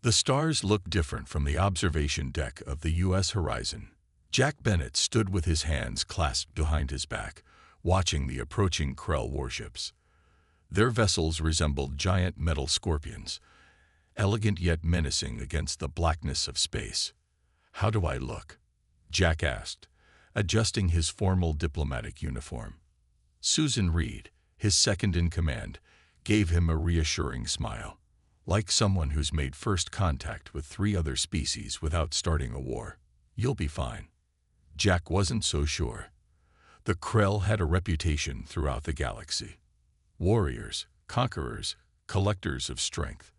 The stars looked different from the observation deck of the U.S. horizon. Jack Bennett stood with his hands clasped behind his back, watching the approaching Krell warships. Their vessels resembled giant metal scorpions, elegant yet menacing against the blackness of space. "How do I look?" Jack asked, adjusting his formal diplomatic uniform. Susan Reed, his second-in-command, gave him a reassuring smile. "Like someone who's made first contact with 3 other species without starting a war. You'll be fine." Jack wasn't so sure. The Krell had a reputation throughout the galaxy. Warriors, conquerors, collectors of strength.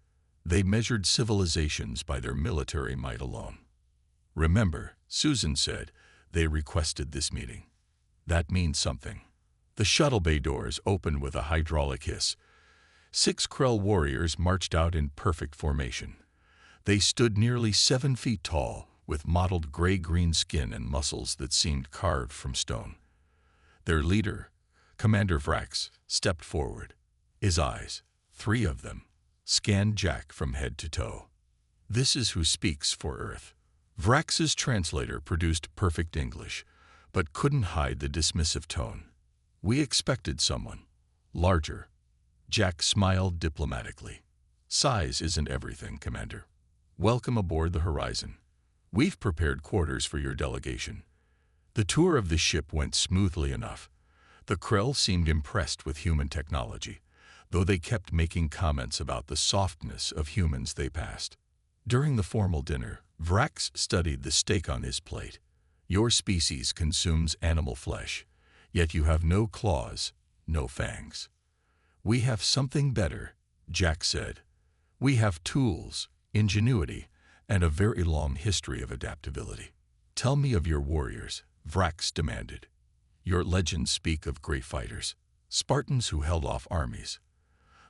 They measured civilizations by their military might alone. "Remember," Susan said, "they requested this meeting. That means something." The shuttle bay doors opened with a hydraulic hiss. 6 Krell warriors marched out in perfect formation. They stood nearly 7 feet tall, with mottled gray-green skin and muscles that seemed carved from stone. Their leader, Commander Vrax, stepped forward. His eyes, 3 of them, scanned Jack from head to toe. "This is who speaks for Earth." Vrax's translator produced perfect English, but couldn't hide the dismissive tone. "We expected someone larger." Jack smiled diplomatically. "Size isn't everything, Commander. Welcome aboard the Horizon. We've prepared quarters for your delegation." The tour of the ship went smoothly enough. The Krell seemed impressed with human technology, though they kept making comments about the softness of humans they passed. During the formal dinner, Vrax studied the steak on his plate. "Your species consumes animal flesh, yet you have no claws, no fangs." "We have something better," Jack said. "We have tools, ingenuity, and a very long history of adaptability." "Tell me of your warriors," Vrax demanded. "Your legends speak of great fighters, Spartans who held off armies,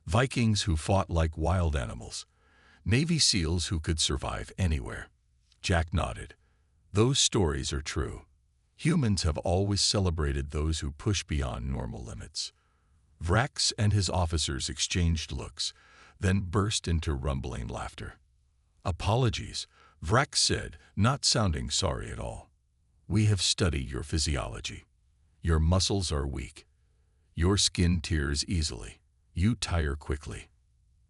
Vikings who fought like wild animals, Navy SEALs who could survive anywhere." Jack nodded. "Those stories are true. Humans have always celebrated those who push beyond normal limits." Vrax and his officers exchanged looks, then burst into rumbling laughter. "Apologies," Vrax said, not sounding sorry at all. "We have studied your physiology. Your muscles are weak. Your skin tears easily. You tire quickly.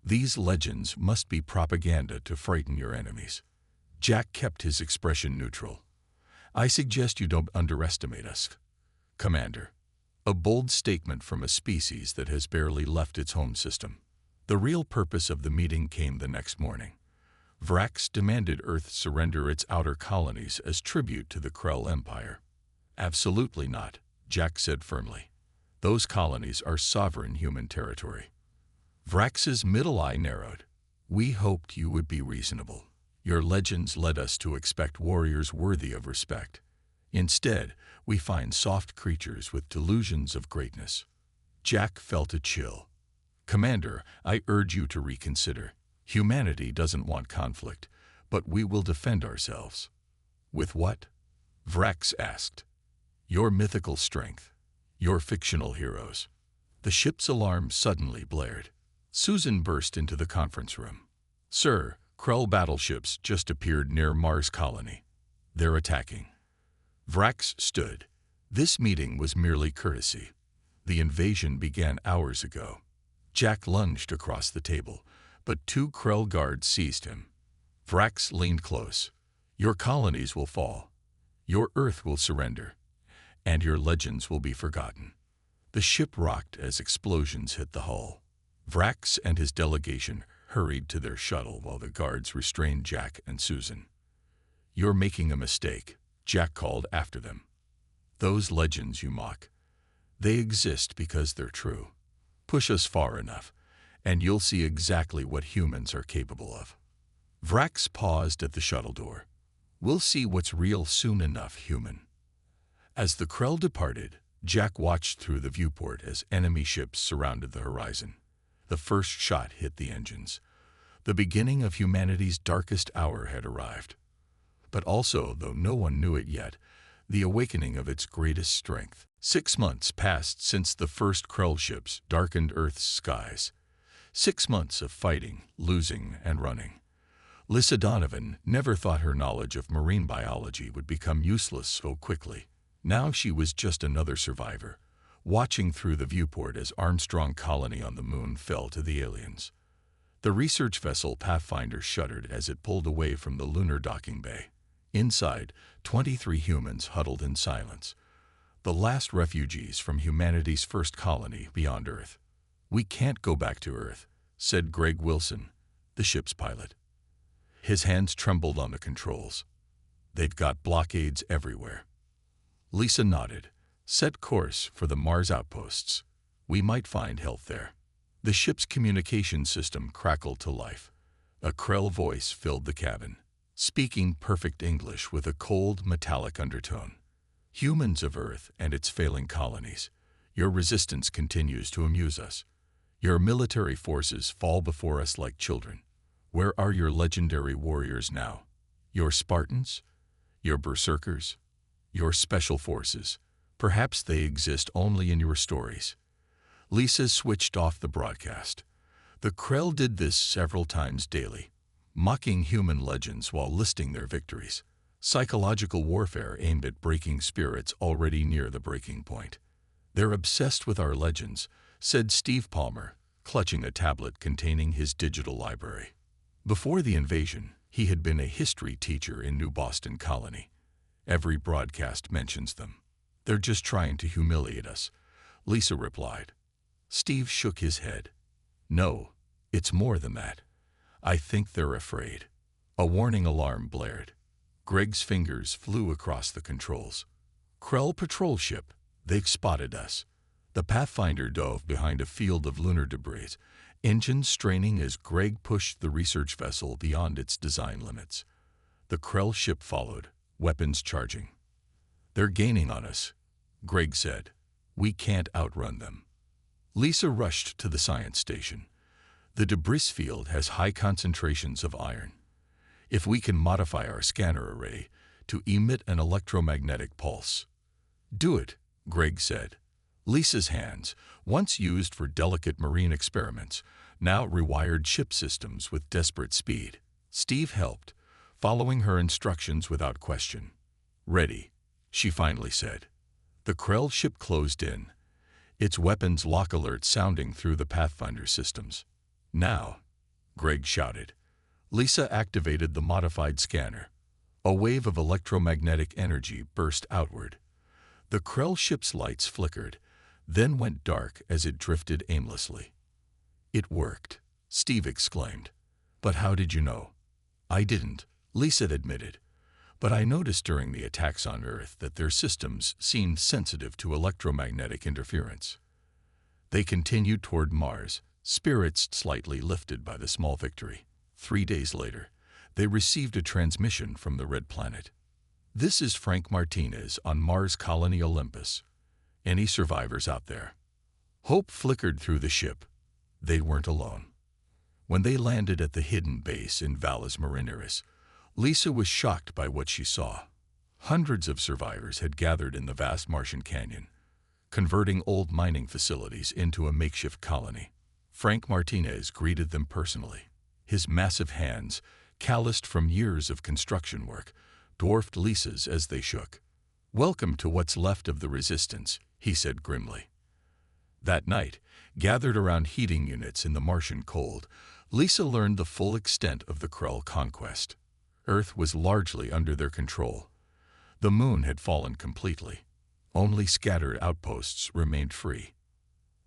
These legends must be propaganda to frighten your enemies." Jack kept his expression neutral. "I suggest you don't underestimate us, Commander." A bold statement from a species that has barely left its home system. The real purpose of the meeting came the next morning. Vrax demanded Earth surrender its outer colonies as tribute to the Krell Empire. "Absolutely not," Jack said firmly. "Those colonies are sovereign human territory." Vrax's middle eye narrowed. "We hoped you would be reasonable. Your legends led us to expect warriors worthy of respect. Instead, we find soft creatures with delusions of greatness." Jack felt a chill. "Commander, I urge you to reconsider. Humanity doesn't want conflict, but we will defend ourselves." "With what?" Vrax asked. "Your mythical strength. Your fictional heroes." The ship's alarm suddenly blared. Susan burst into the conference room. "Sir, Krell battleships just appeared near Mars colony. They're attacking." Vrax stood. This meeting was merely courtesy. The invasion began hours ago. Jack lunged across the table, but 2 Krell guards seized him. Vrax leaned close. "Your colonies will fall. Your Earth will surrender. And your legends will be forgotten." The ship rocked as explosions hit the hull. Vrax and his delegation hurried to their shuttle while the guards restrained Jack and Susan. "You're making a mistake," Jack called after them. "Those legends you mock, they exist because they're true. Push us far enough, and you'll see exactly what humans are capable of." Vrax paused at the shuttle door. "We'll see what's real soon enough, human." As the Krell departed, Jack watched through the viewport as enemy ships surrounded the horizon. The first shot hit the engines. The beginning of humanity's darkest hour had arrived. But also, though no one knew it yet, the awakening of its greatest strength. 6 months passed since the first Krell ships darkened Earth's skies. 6 months of fighting, losing, and running. Lisa Donovan never thought her knowledge of marine biology would become useless so quickly. Now she was just another survivor, watching through the viewport as Armstrong colony on the moon fell to the aliens. The research vessel Pathfinder shuddered as it pulled away from the lunar docking bay. Inside, 23 humans huddled in silence, the last refugees from humanity's first colony beyond Earth. "We can't go back to Earth," said Greg Wilson, the ship's pilot. His hands trembled on the controls. "They've got blockades everywhere." Lisa nodded. "Set course for the Mars outposts. We might find help there." The ship's communication system crackled to life. A Krell voice filled the cabin, speaking perfect English with a cold, metallic undertone. "Humans of Earth and its failing colonies, your resistance continues to amuse us. Your military forces fall before us like children. Where are your legendary warriors now? Your Spartans? Your berserkers? Your special forces? Perhaps they exist only in your stories." Lisa switched off the broadcast. The Krell did this several times daily, mocking human legends while listing their victories. Psychological warfare aimed at breaking spirits already near the breaking point. "They're obsessed with our legends," said Steve Palmer, clutching a tablet containing his digital library. Before the invasion, he had been a history teacher in New Boston Colony. "Every broadcast mentions them. They're just trying to humiliate us," Lisa replied. Steve shook his head. "No, it's more than that. I think they're afraid." A warning alarm blared. Greg's fingers flew across the controls. "Krell patrol ship, they've spotted us." The Pathfinder dove behind a field of lunar debris, engines straining as Greg pushed the research vessel beyond its design limits. The Krell ship followed, weapons charging. "They're gaining on us," Greg said. "We can't outrun them." Lisa rushed to the science station. "The debris field has high concentrations of iron. If we can modify our scanner array to emit an electromagnetic pulse." "Do it," Greg said. Lisa's hands, once used for delicate marine experiments, now rewired ship systems with desperate speed. Steve helped, following her instructions without question. "Ready," she finally said. The Krell ship closed in, its weapons lock alert sounding through the Pathfinder systems. "Now," Greg shouted. Lisa activated the modified scanner. A wave of electromagnetic energy burst outward. The Krell ship's lights flickered, then went dark as it drifted aimlessly. "It worked," Steve exclaimed. "But how did you know?" "I didn't," Lisa admitted. "But I noticed during the attacks on Earth that their systems seemed sensitive to electromagnetic interference." They continued toward Mars, spirits slightly lifted by the small victory. 3 days later, they received a transmission from the Red Planet. "This is Frank Martinez on Mars Colony Olympus. Any survivors out there?" Hope flickered through the ship. They weren't alone. When they landed at the hidden base in Valles Marineris, Lisa was shocked by what she saw. Hundreds of survivors had gathered in the vast Martian canyon, converting old mining facilities into a makeshift colony. Frank Martinez greeted them personally. His massive hands, calloused from years of construction work, dwarfed Lisa's as they shook. "Welcome to what's left of the resistance," he said grimly. That night, gathered around heating units in the Martian cold, Lisa learned the full extent of the Krell conquest. Earth was largely under their control. The moon had fallen completely. Only scattered outposts remained free.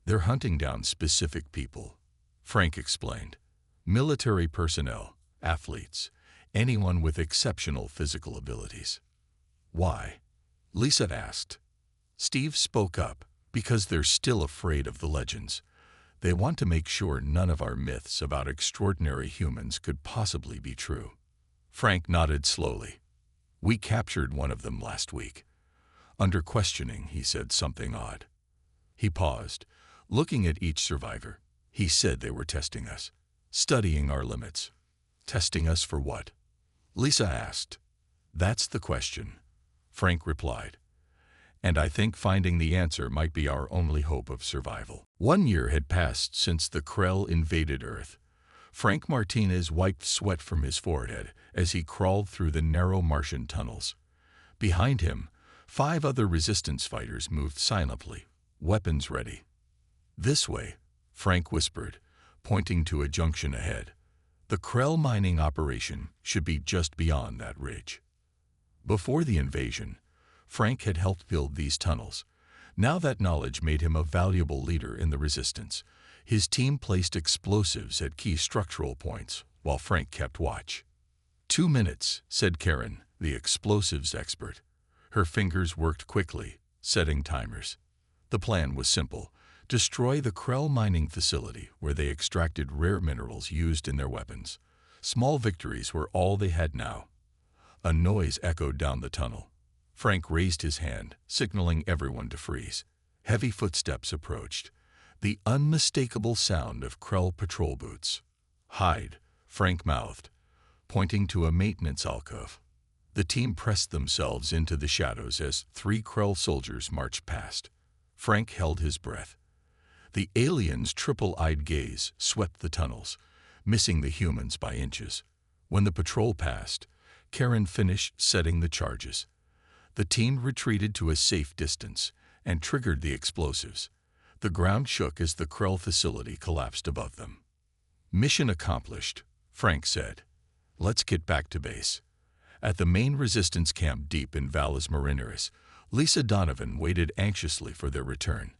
"They're hunting down specific people," Frank explained. "Military personnel, athletes, anyone with exceptional physical abilities." "Why?" Lisa asked. Steve spoke up. "Because they're still afraid of the legends. They want to make sure none of our myths about extraordinary humans could possibly be true." Frank nodded slowly. "We captured one of them last week. Under questioning, he said something odd." He paused, looking at each survivor. "He said they were testing us, studying our limits." "Testing us for what?" Lisa asked. "That's the question," Frank replied. "And I think finding the answer might be our only hope of survival." 1 year had passed since the Krell invaded Earth. Frank Martinez wiped sweat from his forehead as he crawled through the narrow Martian tunnels. Behind him, 5 other resistance fighters moved silently, weapons ready. "This way," Frank whispered, pointing to a junction ahead. The Krell mining operation should be just beyond that ridge. Before the invasion, Frank had helped build these tunnels. Now that knowledge made him a valuable leader in the resistance. His team placed explosives at key structural points, while Frank kept watch. 2 minutes, said Karen, the explosives expert. Her fingers worked quickly, setting timers. The plan was simple: destroy the Krell mining facility where they extracted rare minerals used in their weapons. Small victories were all they had now. A noise echoed down the tunnel. Frank raised his hand, signaling everyone to freeze. Heavy footsteps approached. The unmistakable sound of Krell patrol boots. "Hide," Frank mouthed, pointing to a maintenance alcove. The team pressed themselves into the shadows as 3 Krell soldiers marched past. Frank held his breath. The aliens' triple-eyed gaze swept the tunnels, missing the humans by inches. When the patrol passed, Karen finished setting the charges. The team retreated to a safe distance and triggered the explosives. The ground shook as the Krell facility collapsed above them. "Mission accomplished," Frank said. "Let's get back to base." At the main resistance camp deep in Valles Marineris, Lisa Donovan waited anxiously for their return.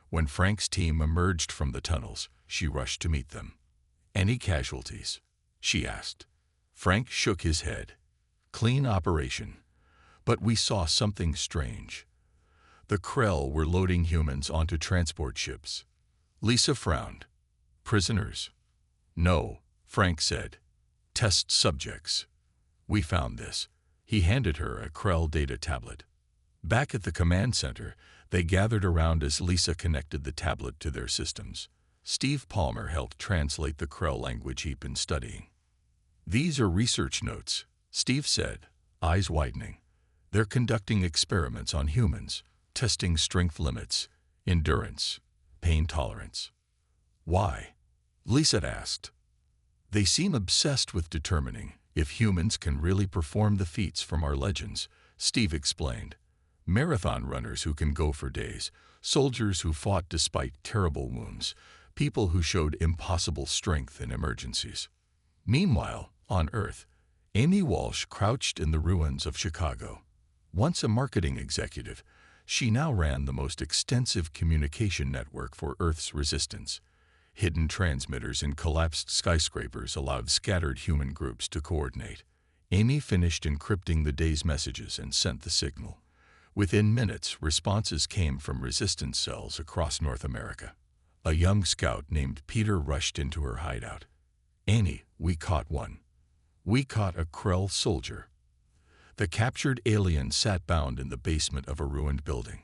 When Frank's team emerged from the tunnels, she rushed to meet them. "Any casualties?" she asked. Frank shook his head. "Clean operation. But we saw something strange. The Krell were loading humans onto transport ships." Lisa frowned. "Prisoners?" "No," Frank said. "Test subjects. We found this." He handed her a Krell data tablet. Back at the command center, they gathered around as Lisa connected the tablet to their systems. Steve Palmer helped translate the Krell language he'd been studying. "These are research notes," Steve said, eyes widening. "They're conducting experiments on humans, testing strength limits, endurance, pain tolerance." "Why?" Lisa asked. "They seem obsessed with determining if humans can really perform the feats from our legends," Steve explained. "Marathon runners who can go for days, soldiers who fought despite terrible wounds, people who showed impossible strength in emergencies." Meanwhile, on Earth, Amy Walsh crouched in the ruins of Chicago. Once a marketing executive, she now ran the most extensive communication network for Earth's resistance. Hidden transmitters in collapsed skyscrapers allowed scattered human groups to coordinate. Amy finished encrypting the day's messages and sent the signal. Within minutes, responses came from resistance cells across North America. A young scout named Peter rushed into her hideout. "Amy, we caught one. We caught a Krell soldier." The captured alien sat bound in the basement of a ruined building.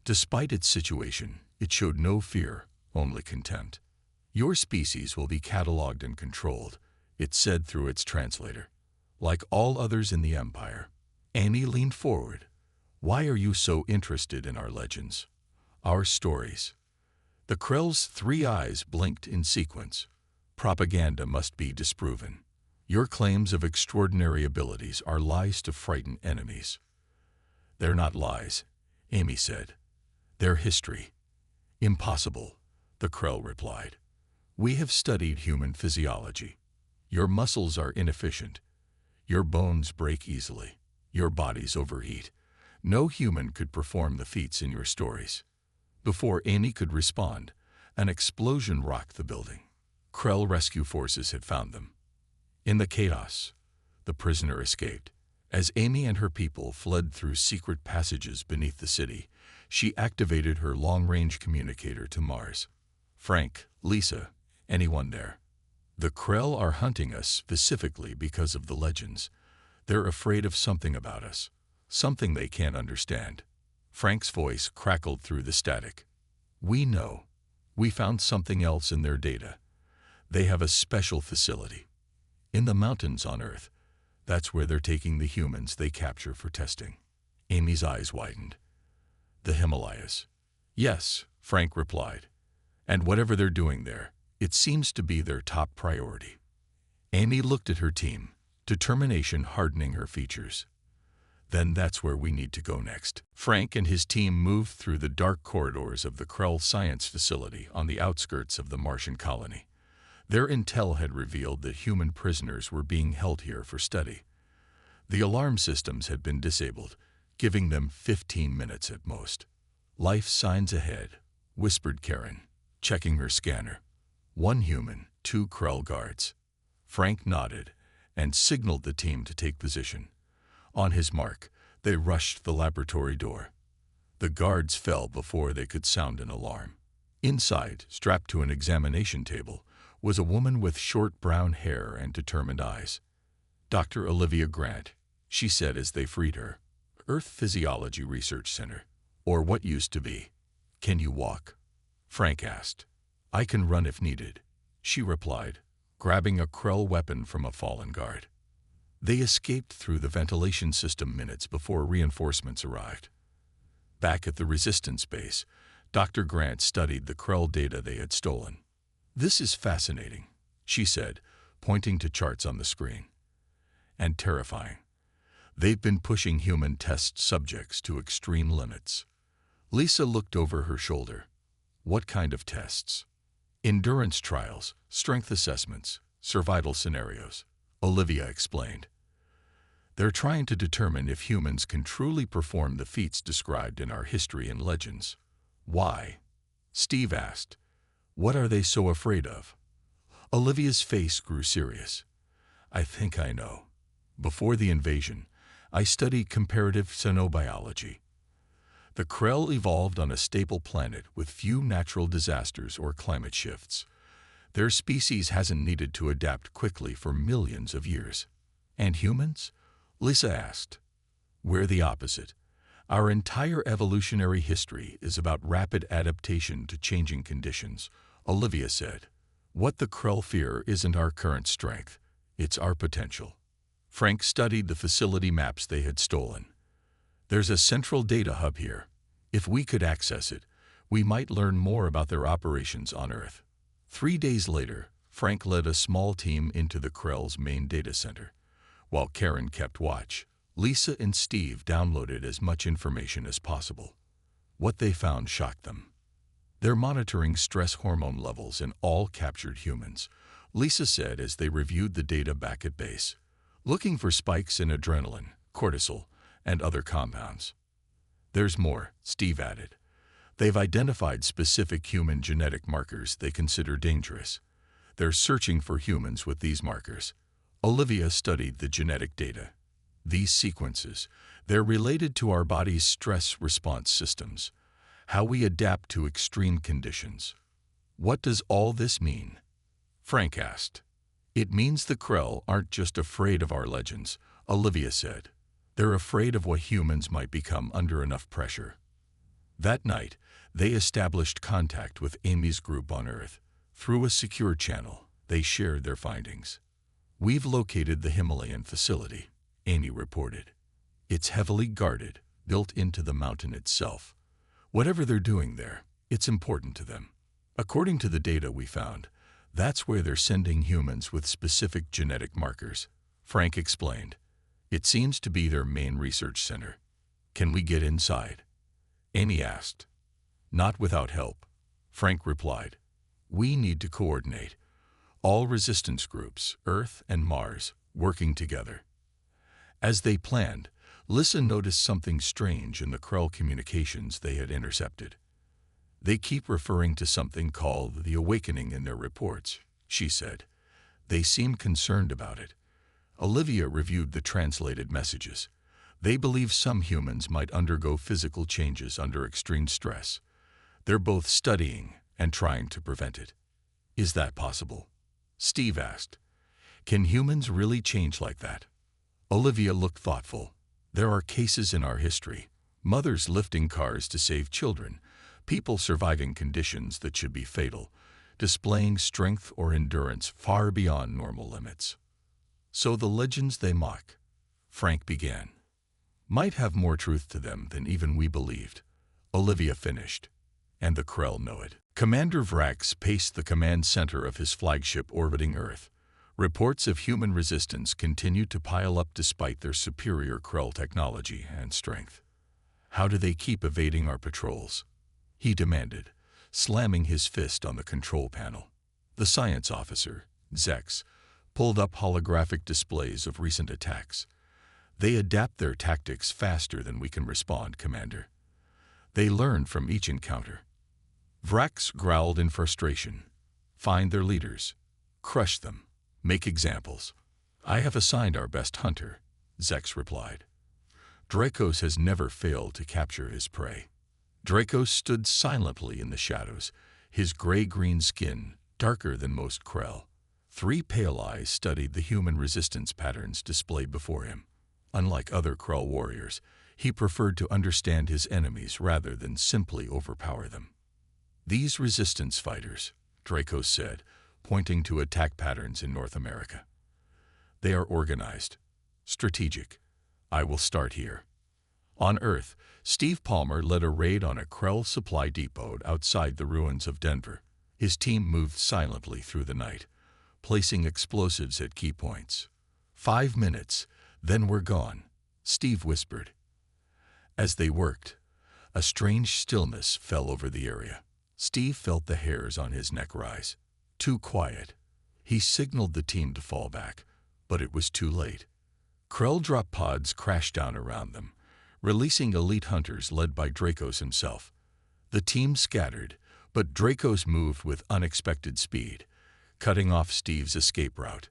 Despite its situation, it showed no fear, only contempt. "Your species will be cataloged and controlled," it said through its translator. "Like all others in the Empire." Amy leaned forward. "Why are you so interested in our legends? Our stories?" The Krell's 3 eyes blinked in sequence. "Propaganda must be disproven. Your claims of extraordinary abilities are lies to frighten enemies." "They're not lies," Amy said. "They're history." "Impossible," the Krell replied. "We have studied human physiology. Your muscles are inefficient. Your bones break easily. Your bodies overheat. No human could perform the feats in your stories." Before Amy could respond, an explosion rocked the building. Krell rescue forces had found them. In the chaos, the prisoner escaped. As Amy and her people fled through secret passages beneath the city, she activated her long-range communicator to Mars. "Frank, Lisa, anyone there? The Krell are hunting us specifically because of the legends. They're afraid of something about us, something they can't understand." Frank's voice crackled through the static. "We know. We found something else in their data. They have a special facility. In the mountains on Earth. That's where they're taking the humans they capture for testing." Amy's eyes widened. "The Himalayas." "Yes," Frank replied. "And whatever they're doing there, It seems to be their top priority. Amy looked at her team, determination hardening her features. Then that's where we need to go next. Frank and his team moved through the dark corridors of the Krell science facility on the outskirts of the Martian colony. Their intel had revealed that human prisoners were being held here for study. The alarm systems had been disabled, giving them 15 minutes at most. "Life signs ahead," whispered Karen, checking her scanner. "One human, 2 Krell guards." Frank nodded and signaled the team to take position. On his mark, they rushed the laboratory door. The guards fell before they could sound an alarm. Inside, strapped to an examination table, was a woman with short brown hair and determined eyes. "Dr. Olivia Grant," she said as they freed her. "Earth Physiology Research Center, or what used to be. Can you walk?" Frank asked. "I can run if needed," she replied, grabbing a Krell weapon from a fallen guard. They escaped through the ventilation system minutes before reinforcements arrived. Back at the resistance base, Dr. Grant studied the Krell data they had stolen. "This is fascinating," she said, pointing to charts on the screen. "And terrifying. They've been pushing human test subjects to extreme limits." Lisa looked over her shoulder. "What kind of tests?" "Endurance trials, strength assessments, survival scenarios," Olivia explained. "They're trying to determine if humans can truly perform the feats described in our history and legends." "Why?" Steve asked. "What are they so afraid of?" Olivia's face grew serious. "I think I know. Before the invasion, I studied comparative xenobiology. The Krell evolved on a stable planet with few natural disasters or climate shifts. Their species hasn't needed to adapt quickly for millions of years." "And humans?" Lisa asked. "We're the opposite. Our entire evolutionary history is about rapid adaptation to changing conditions," Olivia said. "What the Krell fear isn't our current strength, it's our potential." Frank studied the facility maps they had stolen. "There's a central data hub here. If we could access it, we might learn more about their operations on Earth." 3 days later, Frank led a small team into the Krell's main data center. While Karen kept watch, Lisa and Steve downloaded as much information as possible. What they found shocked them. "They're monitoring stress hormone levels in all captured humans," Lisa said as they reviewed the data back at base, "looking for spikes in adrenaline, cortisol, and other compounds." "There's more," Steve added. "They've identified specific human genetic markers they consider dangerous. They're searching for humans with these markers." Olivia studied the genetic data. "These sequences, they're related to our body's stress response systems, how we adapt to extreme conditions." "What does all this mean?" Frank asked. "It means the Krell aren't just afraid of our legends," Olivia said. "They're afraid of what humans might become under enough pressure." That night, they established contact with Amy's group on Earth. Through a secure channel, they shared their findings. "We've located the Himalayan facility," Amy reported. "It's heavily guarded, built into the mountain itself. Whatever they're doing there, it's important to them. According to the data we found, that's where they're sending humans with specific genetic markers," Frank explained. "It seems to be their main research center." "Can we get inside?" Amy asked. "Not without help," Frank replied. "We need to coordinate. All resistance groups, Earth and Mars, working together." As they planned, Lisa noticed something strange in the Krell communications they had intercepted. "They keep referring to something called the Awakening in their reports," she said. "They seem concerned about it." Olivia reviewed the translated messages. "They believe some humans might undergo physical changes under extreme stress. They're both studying and trying to prevent it." "Is that possible?" Steve asked. "Can humans really change like that?" Olivia looked thoughtful. "There are cases in our history, mothers lifting cars to save children, people surviving conditions that should be fatal, displaying strength or endurance far beyond normal limits." "So the legends they mock," Frank began, "might have more truth to them than even we believed," Olivia finished. "And the Krell know it." Commander Vrax paced the command center of his flagship orbiting Earth. Reports of human resistance continued to pile up despite their superior Krell technology and strength. "How do they keep evading our patrols?" he demanded, slamming his fist on the control panel. The science officer, Zex, pulled up holographic displays of recent attacks. "They adapt their tactics faster than we can respond, Commander. They learn from each encounter." Vrax growled in frustration. "Find their leaders. Crush them. Make examples." "I have assigned our best hunter," Zex replied. "Dracos has never failed to capture his prey." Dracos stood silently in the shadows, his gray-green skin darker than most Krell. 3 pale eyes studied the human resistance patterns displayed before him. Unlike other Krell warriors, he preferred to understand his enemies rather than simply overpower them. "These resistance fighters," Dracos said, pointing to attack patterns in North America. "They are organized, strategic. I will start here." On Earth, Steve Palmer led a raid on a Krell supply depot outside the ruins of Denver. His team moved silently through the night, placing explosives at key points. 5 minutes, then we're gone," Steve whispered. As they worked, a strange stillness fell over the area. Steve felt the hairs on his neck rise. Too quiet. He signaled the team to fall back, but it was too late. Krell drop pods crashed down around them, releasing elite hunters led by Dracos himself. The team scattered, but Dracos moved with unexpected speed, cutting off Steve's escape route.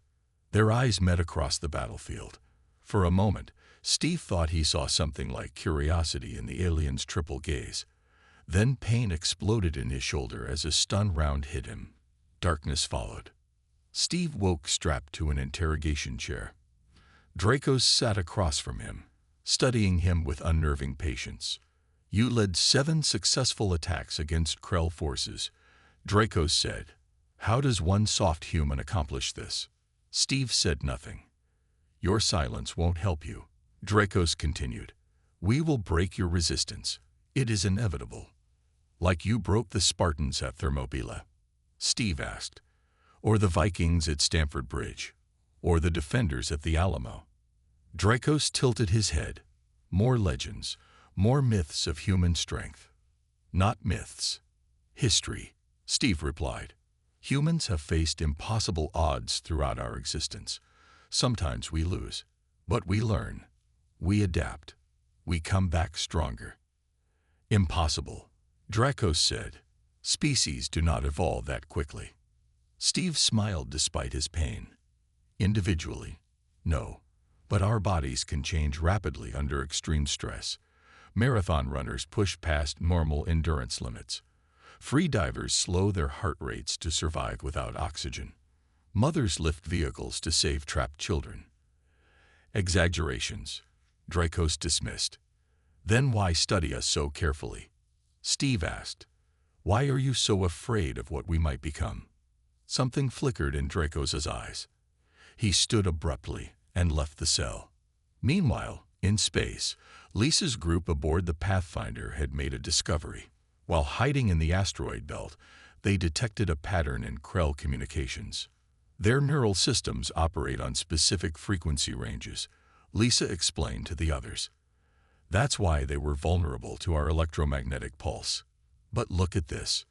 Their eyes met across the battlefield. For a moment, Steve thought he saw something like curiosity in the alien's triple gaze. Then pain exploded in his shoulder as a stun round hit him. Darkness followed. Steve woke strapped to an interrogation chair. Dracos sat across from him, studying him with unnerving patience. "You led 7 successful attacks against Krell forces," Dracos said. "How does one soft human accomplish this?" Steve said nothing. "Your silence won't help you," Dracos continued. "We will break your resistance. It is inevitable. Like you broke the Spartans at Thermopylae," Steve asked. "Or the Vikings at Stamford Bridge. Or the defenders at the Alamo." Dracos tilted his head. "More legends, more myths of human strength." "Not myths. History," Steve replied. "Humans have faced impossible odds throughout our existence. Sometimes we lose, but we learn. We adapt. We come back stronger." "Impossible," Dracos said. "Species do not evolve that quickly." Steve smiled despite his pain. "Individually, no, but our bodies can change rapidly under extreme stress. Marathon runners push past normal endurance limits. Free divers slow their heart rates to survive without oxygen. Mothers lift vehicles to save trapped children." "Exaggerations," Dracos dismissed. "Then why study us so carefully?" Steve asked. "Why are you so afraid of what we might become?" Something flickered in Dracos' eyes. He stood abruptly and left the cell. Meanwhile, in space, Lisa's group aboard the Pathfinder had made a discovery. While hiding in the asteroid belt, they detected a pattern in Krell communications. Their neural systems operate on specific frequency ranges, Lisa explained to the others. "That's why they were vulnerable to our electromagnetic pulse. But look at this."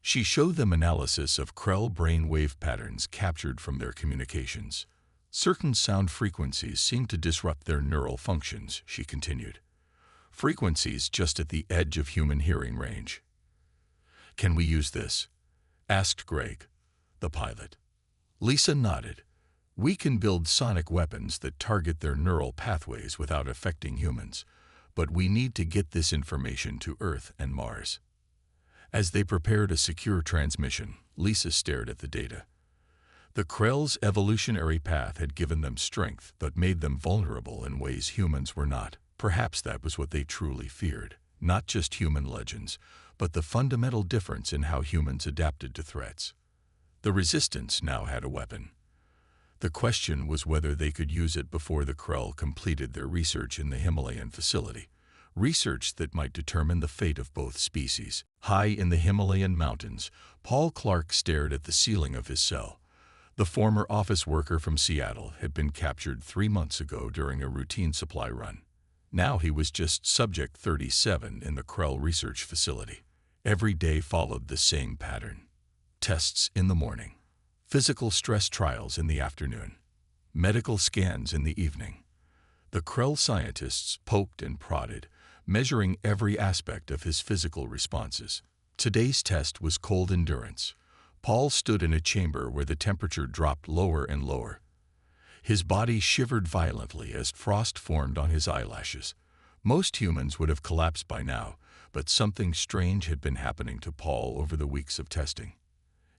She showed them analysis of Krell brainwave patterns captured from their communications. "Certain sound frequencies seem to disrupt their neural functions," she continued. "Frequencies just at the edge of human hearing range." "Can we use this?" asked Greg, the pilot. Lisa nodded. "We can build sonic weapons that target their neural pathways without affecting humans, but we need to get this information to Earth and Mars." As they prepared a secure transmission, Lisa stared at the data. The Krell's evolutionary path had given them strength but made them vulnerable in ways humans were not. Perhaps that was what they truly feared, not just human legends, but the fundamental difference in how humans adapted to threats. The Resistance now had a weapon. The question was whether they could use it before the Krell completed their research in the Himalayan facility, research that might determine the fate of both species. High in the Himalayan mountains, Paul Clark stared at the ceiling of his cell. The former office worker from Seattle had been captured 3 months ago during a routine supply run. Now he was just Subject 37 in the Krell Research Facility. Every day followed the same pattern. Tests in the morning, physical stress trials in the afternoon, medical scans in the evening. The Krell scientists poked and prodded, measuring every aspect of his physical responses. Today's test was cold endurance. Paul stood in a chamber where the temperature dropped lower and lower. His body shivered violently as frost formed on his eyelashes. Most humans would have collapsed by now, but something strange had been happening to Paul over the weeks of testing.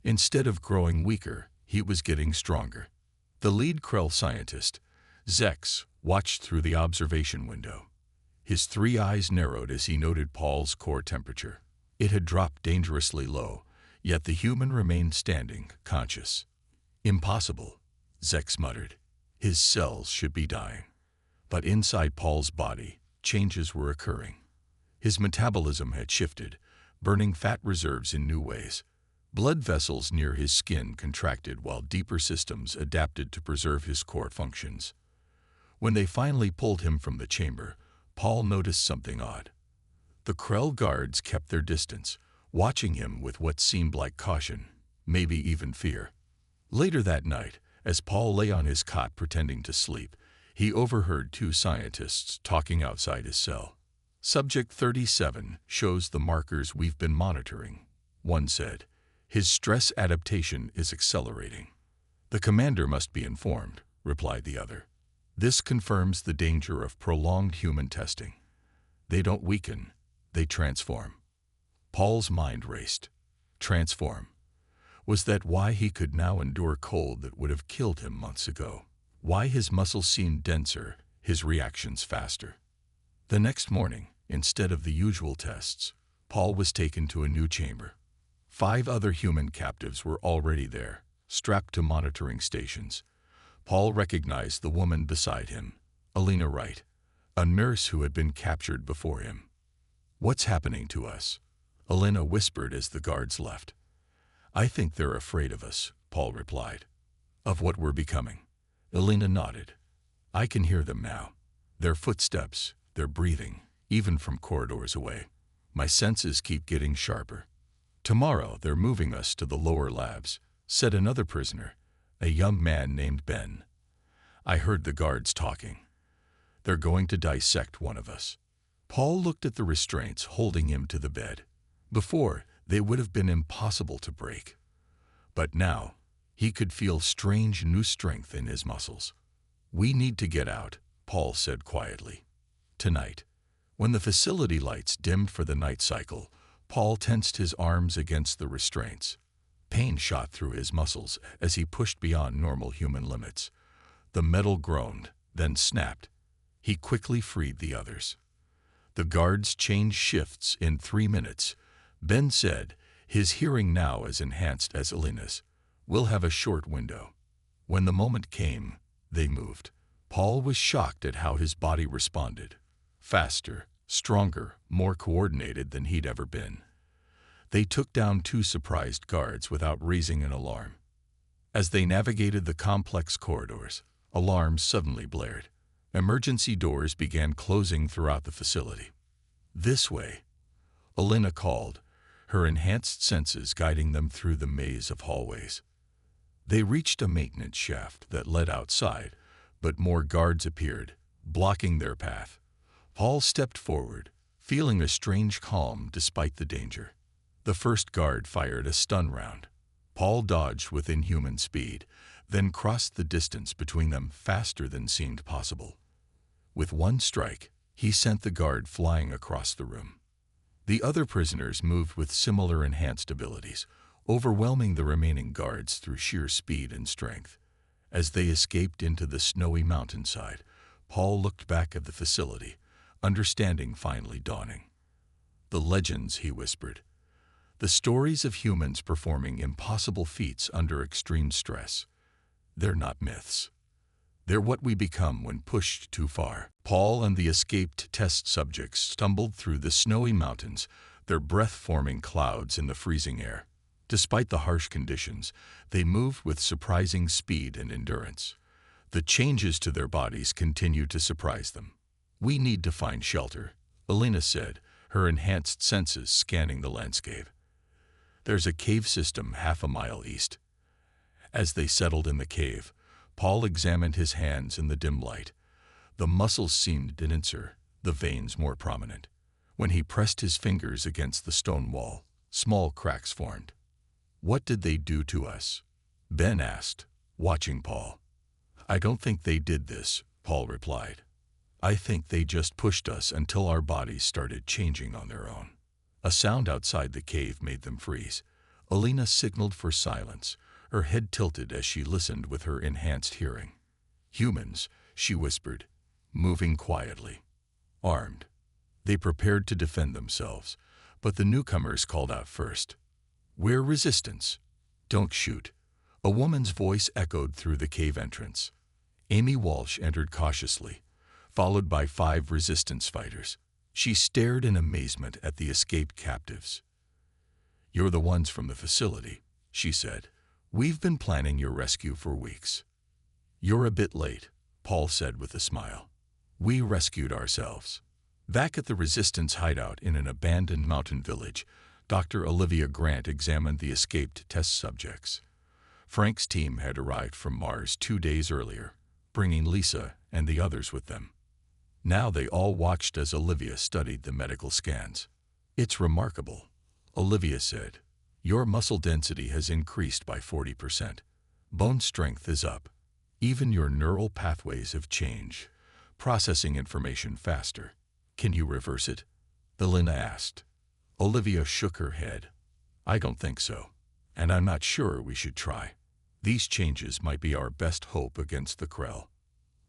Instead of growing weaker, he was getting stronger. The lead Krell scientist, Zex, watched through the observation window. His 3 eyes narrowed as he noted Paul's core temperature. It had dropped dangerously low, yet the human remained standing, conscious. "Impossible," Zex muttered. His cells should be dying. But inside Paul's body, changes were occurring. His metabolism had shifted, burning fat reserves in new ways. Blood vessels near his skin contracted while deeper systems adapted to preserve his core functions. When they finally pulled him from the chamber, Paul noticed something odd. The Krell guards kept their distance, watching him with what seemed like caution, maybe even fear. Later that night, as Paul lay on his cot pretending to sleep, he overheard 2 scientists talking outside his cell. "Subject 37 shows the markers we've been monitoring," one said. "His stress adaptation is accelerating." "The commander must be informed," replied the other. "This confirms the danger of prolonged human testing. They don't weaken, they transform." Paul's mind raced. Transform. Was that why he could now endure cold that would have killed him months ago? Why his muscles seemed denser, his reactions faster? The next morning, instead of the usual tests, Paul was taken to a new chamber. 5 other human captives were already there, strapped to monitoring stations. Paul recognized the woman beside him, Alina Wright, a nurse who had been captured before him. "What's happening to us?" Alina whispered as the guards left. "I think they're afraid of us," Paul replied. "Of what we're becoming?" Alina nodded. "I can hear them now. Their footsteps, their breathing, even from corridors away. My senses keep getting sharper." "Tomorrow they're moving us to the lower labs," said another prisoner, a young man named Ben. "I heard the guards talking. They're going to dissect one of us." Paul looked at the restraints holding him to the bed. Before, they would have been impossible to break. But now, he could feel strange new strength in his muscles. "We need to get out," Paul said quietly. Tonight, when the facility lights dimmed for the night cycle, Paul tensed his arms against the restraints. Pain shot through his muscles as he pushed beyond normal human limits. The metal groaned, then snapped. He quickly freed the others. The guards changed shifts in 3 minutes. Ben said, his hearing now as enhanced as Alina's, "We'll have a short window." When the moment came, they moved. Paul was shocked at how his body responded. Faster, stronger, more coordinated than he'd ever been. They took down 2 surprised guards without raising an alarm. As they navigated the complex corridors, alarms suddenly blared. Emergency doors began closing throughout the facility. "This way," Alina called, her enhanced senses guiding them through the maze of hallways. They reached a maintenance shaft that led outside, but more guards appeared, blocking their path. Paul stepped forward, feeling a strange calm despite the danger. The first guard fired a stun round. Paul dodged with inhuman speed, then crossed the distance between them faster than seemed possible. With one strike, he sent the guard flying across the room. The other prisoners moved with similar enhanced abilities, overwhelming the remaining guards through sheer speed and strength. As they escaped into the snowy mountainside, Paul looked back at the facility, understanding finally dawning. "The legends," he whispered. "The stories of humans performing impossible feats under extreme stress. They're not myths. They're what we become when pushed too far. Paul and the escaped test subjects stumbled through the snowy mountains, their breath-forming clouds in the freezing air. Despite the harsh conditions, they moved with surprising speed and endurance. The changes to their bodies continued to surprise them. "We need to find shelter," Alina said, her enhanced senses scanning the landscape. "There's a cave system half a mile east." As they settled in the cave, Paul examined his hands in the dim light. The muscles seemed denser, the veins more prominent. When he pressed his fingers against the stone wall, small cracks formed. "What did they do to us?" Ben asked, watching Paul. "I don't think they did this," Paul replied. "I think they just pushed us until our bodies started changing on their own." A sound outside the cave made them freeze. Alina signaled for silence, her head tilted as she listened with her enhanced hearing. "Humans," she whispered, moving quietly. "Armed." They prepared to defend themselves, but the newcomers called out first. "We're resistance." "Don't shoot." A woman's voice echoed through the cave entrance. Amy Walsh entered cautiously, followed by 5 resistance fighters. She stared in amazement at the escaped captives. "You're the ones from the facility," she said. "We've been planning your rescue for weeks." "You're a bit late," Paul said with a smile. "We rescued ourselves." Back at the resistance hideout in an abandoned mountain village, Dr. Olivia Grant examined the escaped test subjects. Frank's team had arrived from Mars 2 days earlier, bringing Lisa and the others with them. Now they all watched as Olivia studied the medical scans. "It's remarkable," Olivia said. "Your muscle density has increased by 40%. Bone strength is up. Even your neural pathways have changed, processing information faster. Can you reverse it?" Alina asked. Olivia shook her head. "I don't think so, and I'm not sure we should try. These changes might be our best hope against the Krell."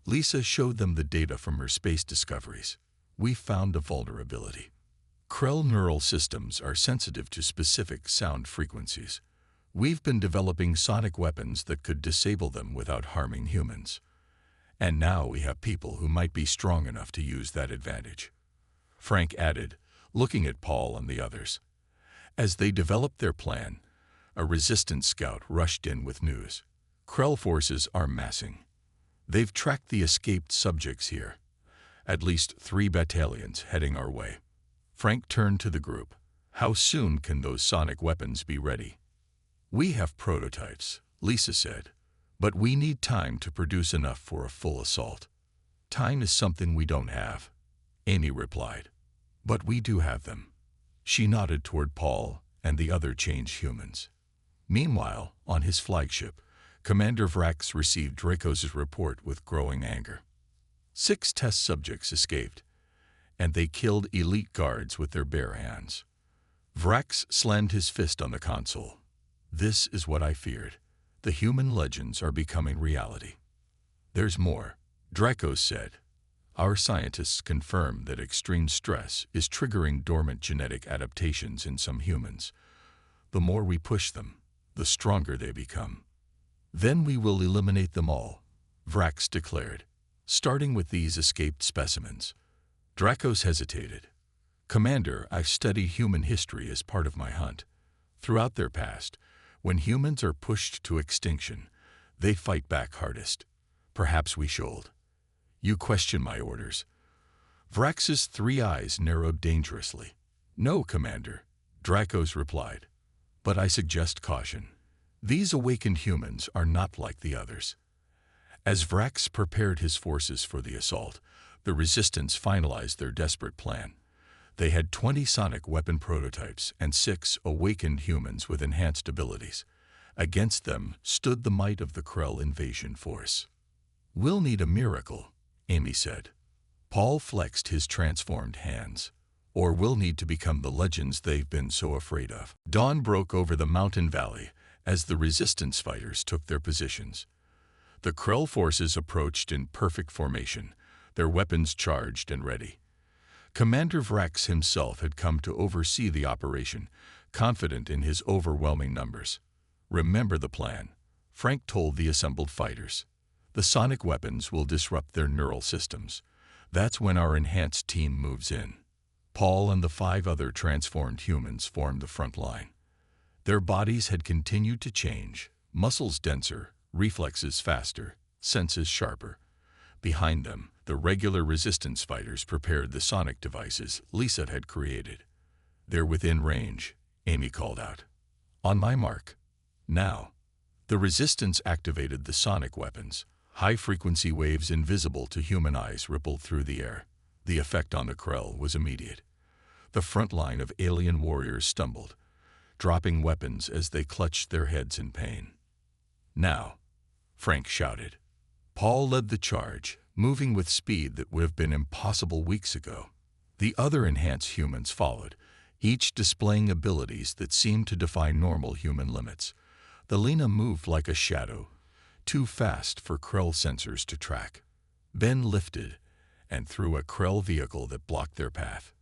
Lisa showed them the data from her space discoveries. "We found a vulnerability. Krell neural systems are sensitive to specific sound frequencies. We've been developing sonic weapons that could disable them without harming humans. And now we have people who might be strong enough to use that advantage," Frank added, looking at Paul and the others. As they developed their plan, a resistance scout rushed in with news. "Krell forces are massing. They've tracked the escaped subjects here. At least 3 battalions heading our way." Frank turned to the group. "How soon can those sonic weapons be ready?" "We have prototypes," Lisa said, "but we need time to produce enough for a full assault." "Time is something we don't have," Amy replied. "But we do have them." She nodded toward Paul and the other changed humans. Meanwhile, on his flagship, Commander Vrax received Dracos' report with growing anger. 6 test subjects escaped, and they killed elite guards with their bare hands. Vrax slammed his fist on the console. "This is what I feared. The human legends are becoming reality." "There's more," Dracos said. "Our scientists confirm that extreme stress is triggering dormant genetic adaptations in some humans. The more we push them, the stronger they become. Then we will eliminate them all," Vrax declared, "starting with these escaped specimens." Dracos hesitated. "Commander, I've studied human history as part of my hunt. Throughout their past, when humans are pushed to extinction, they fight back hardest. Perhaps we should." "You question my orders." Vrax's 3 eyes narrowed dangerously. "No, Commander," Dracos replied. "But I suggest caution. These awakened humans are not like the others." As Vrax prepared his forces for the assault, the Resistance finalized their desperate plan. They had 20 sonic weapon prototypes and 6 awakened humans with enhanced abilities. Against them stood the might of the Krell invasion force. "We'll need a miracle," Amy said. Paul flexed his transformed hands. "Or we'll need to become the legends they've been so afraid of." Dawn broke over the mountain valley as the Resistance fighters took their positions. The Krell forces approached in perfect formation, their weapons charged and ready. Commander Vrax himself had come to oversee the operation, confident in his overwhelming numbers. "Remember the plan," Frank told the assembled fighters. The sonic weapons will disrupt their neural systems. That's when our enhanced team moves in. Paul and the 5 other transformed humans formed the front line. Their bodies had continued to change, muscles denser, reflexes faster, senses sharper. Behind them, the regular resistance fighters prepared the sonic devices Lisa had created. "They're within range," Amy called out. "On my mark. Now." The resistance activated the sonic weapons. High-frequency waves invisible to human eyes rippled through the air. The effect on the Krell was immediate. The front line of alien warriors stumbled, dropping weapons as they clutched their heads in pain. "Now," Frank shouted. Paul led the charge, moving with speed that would have been impossible weeks ago. The other enhanced humans followed, each displaying abilities that seemed to defy normal human limits. The Lena moved like a shadow, too fast for Krell sensors to track. Ben lifted and threw a Krell vehicle that blocked their path.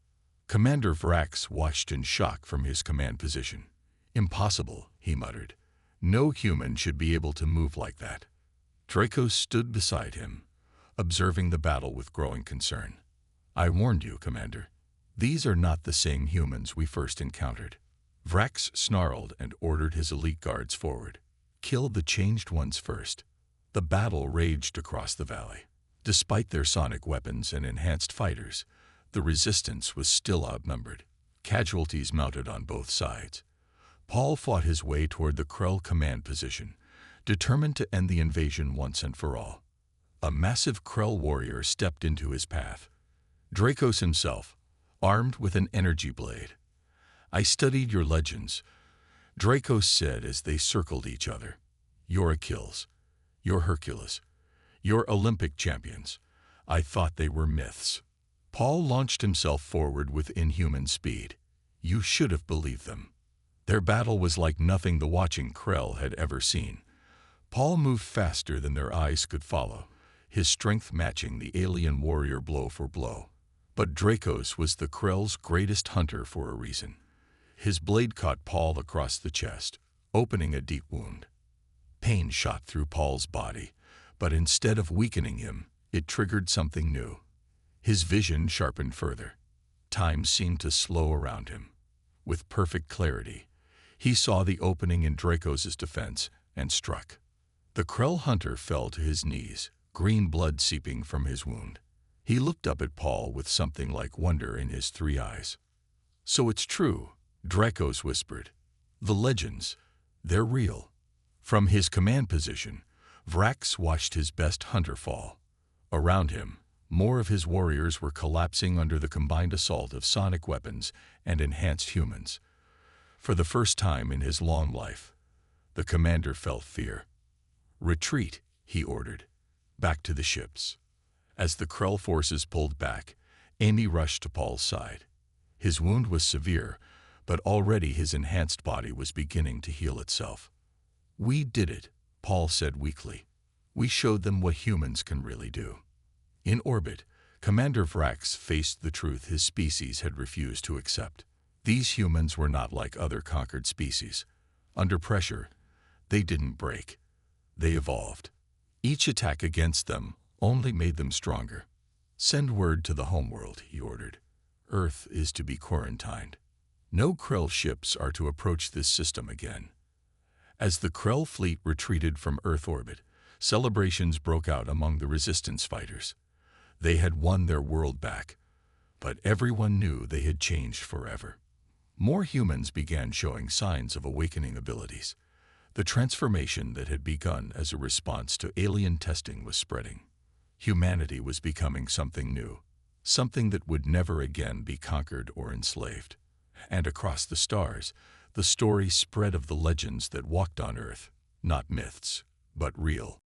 Commander Vrax watched in shock from his command position. "Impossible," he muttered. "No human should be able to move like that." Draco stood beside him, observing the battle with growing concern. "I warned you, Commander. These are not the same humans we first encountered." Vrax snarled and ordered his elite guards forward. "Kill the changed ones first." The battle raged across the valley. Despite their sonic weapons and enhanced fighters, the resistance was still outnumbered. Casualties mounted on both sides. Paul fought his way toward the Krell command position, determined to end the invasion once and for all. A massive Krell warrior stepped into his path. Dracos himself, armed with an energy blade. "I studied your legends," Dracos said as they circled each other. "Your Achilles, your Hercules, your Olympic champions. I thought they were myths." Paul launched himself forward with inhuman speed. You should have believed them. Their battle was like nothing the watching Krell had ever seen. Paul moved faster than their eyes could follow, his strength matching the alien warrior blow for blow. But Dracos was the Krell's greatest hunter for a reason. His blade caught Paul across the chest, opening a deep wound. Pain shot through Paul's body, but instead of weakening him, it triggered something new. His vision sharpened further. Time seemed to slow around him. With perfect clarity, he saw the opening in Dracos' defense and struck. The Krell hunter fell to his knees, green blood seeping from his wound. He looked up at Paul with something like wonder in his 3 eyes. "So it's true," Dracos whispered. "The legends, they're real." From his command position, Vrax watched his best hunter fall. Around him, more of his warriors were collapsing under the combined assault of sonic weapons and enhanced humans. For the first time in his long life, the commander felt fear. "Retreat," he ordered. "Back to the ships." As the Krell forces pulled back, Amy rushed to Paul's side. His wound was severe, but already his enhanced body was beginning to heal itself. "We did it," Paul said weakly. "We showed them what humans can really do." In orbit, Commander Vrax faced the truth his species had refused to accept. These humans were not like other conquered species. Under pressure, they didn't break. They evolved. Each attack against them only made them stronger. "Send word to the homeworld," he ordered. "Earth is to be quarantined. No Krell ships are to approach this system again." As the Krell fleet retreated from Earth orbit, celebrations broke out among the resistance fighters. They had won their world back, but everyone knew they had changed forever. More humans began showing signs of awakening abilities. The transformation that had begun as a response to alien testing was spreading. Humanity was becoming something new, something that would never again be conquered or enslaved. And across the stars, the story spread of the legends that walked on Earth, not myths, but real.